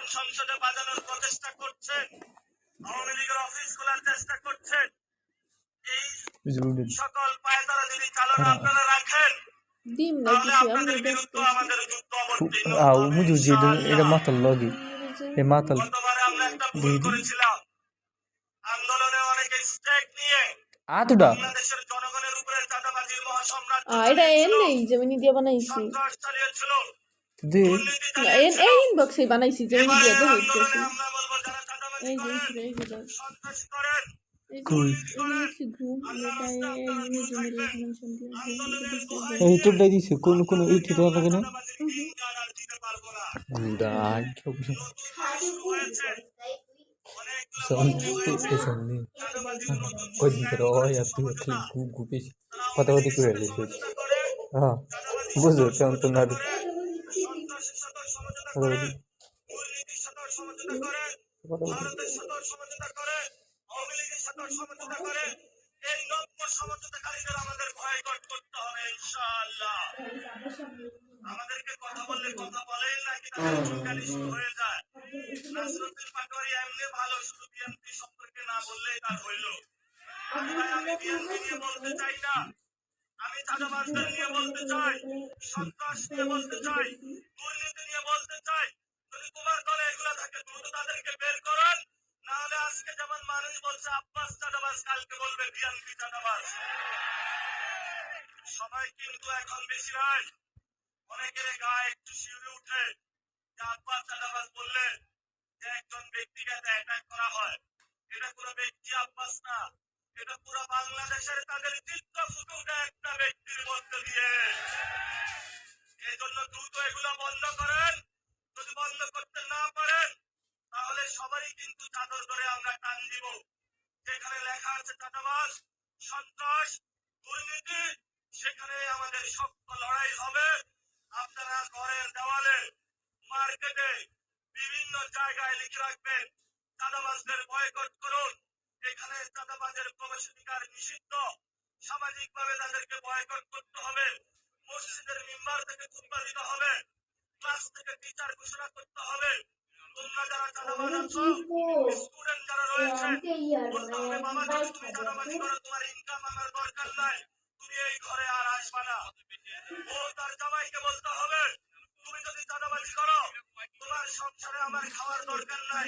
Slogan সংসদে বাজানোর প্রচেষ্টা করছেন, আওয়ামী লীগের অফিস খোলার চেষ্টা করছেন, এই সকল পায়তারা যদি চালনা আপনারা রাখেন তাহলে আপনাদের বিরুদ্ধে আমাদের যুদ্ধ অবতীর্ণ হবে ইনশাআল্লাহ। গতবারে আমরা একটা ভুল করেছিলাম, আন্দোলনে অনেকে স্ট্রাইক নিয়ে বাংলাদেশের জনগণের উপরে চাঁদাবাজির মহাসম্রাট সন্ত্রাস চালিয়েছিল, দুর্নীতি চালিয়েছিল। এবারের আন্দোলনে আমরা বলবো যারা চাঁদাবাজি করেন, সন্ত্রাসী করেন, দুর্নীতি করেন, আল্লাহর রাস্তায় আপনারা দূরে থাকবেন। আন্দোলনের দোহাই দিয়ে চাঁদাবাজির কিংকার আর দিতে পারবো না। নতুন করে শুরু হয়েছে, অনেকগুলো মন্ত্রী হয়েছে, চাঁদাবাজির নতুন সিস্টেম করেছে সমঝোতা। তারা আওয়ামী লীগের সাথে সমঝোতা করে, চাঁদাবাজির সাথে সমঝোতা করে, সন্ত্রাসের সাথে সমঝোতা করে, দুর্নীতির সাথে সমঝোতা করে, ভারতের সাথে সমঝোতা করে, আওয়ামী লীগের সাথে সমঝোতা করে। এই নব্য সমঝোতাকারীদের আমাদের বয়কট করতে হবে ইনশাআল্লাহ। আমাদেরকে কথা বললে কথা বলেন নাকি তাদের চুলকানি শুরু হয়ে যায়। নাসরুদ্দিন পাটোয়ারি এমনি ভালো, শুধু বিএনপি সম্পর্কে না বললেই তার হইল। আমি বিএনপি নিয়ে বলতে চাই না, আমি চাঁদাবাজদের নিয়ে বলতে চাই, সন্ত্রাস নিয়ে বলতে চাই, দুর্নীতি নিয়ে বলতে চাই। যদি তোমার দলে এগুলা থাকে দ্রুত তাদেরকে বের করেন, না হলে আজকে যেমন মানুষ বলছে আব্বাস চাঁদাবাজ, কালকে বলবে বিএনপি চাঁদাবাজ। সবাই কিন্তু এখন বেশি নয়, অনেকের গায়ে একটু শিউরে উঠে যে আব্বাস চাঁদাবাজ বললে যে একজন ব্যক্তিকে অ্যাটাক করা হয়। এটা কোনো ব্যক্তি আব্বাস না, এটা পুরো বাংলাদেশের তাদের চিত্র ফুটে উঠে একটা ব্যক্তির মধ্যে দিয়ে। এই জন্য দ্রুত এগুলো বন্ধ করেন। যদি বন্ধ করতে না পারেন তাহলে সবারই কিন্তু চাদর ধরে আমরা টান দিব। যেখানে লেখা আছে চাঁদাবাজ, সন্ত্রাস, দুর্নীতি, সেখানে আমাদের শক্ত লড়াই হবে। আপনারা ঘরের দেওয়ালে, মার্কেটে, বিভিন্ন জায়গায় লিখে রাখবেন চাঁদাবাজদের বয়কট করুন। এখানে চাঁদাবাজের প্রবেশাধিকার নিষিদ্ধ, সামাজিকভাবে তাদেরকে বয়কট করতে হবে। মসজিদের মিম্বার থেকে খুতবা দিতে হবে, ক্লাস থেকে টিচার ঘোষণা করতে হবে। তোমরা যারা চাঁদাবাজ আছো, স্টুডেন্ট যারা রয়েছেন, বলতে হবে বাবা যদি তুমি চাঁদাবাজি করো তোমার ইনকাম আমার দরকার নাই, তুমি এই ঘরে আর আসবা না। ও তার জামাইকে বলতে হবে তুমি যদি চাঁদাবাজি করো তোমার সংসারে আমার খাওয়ার দরকার নাই,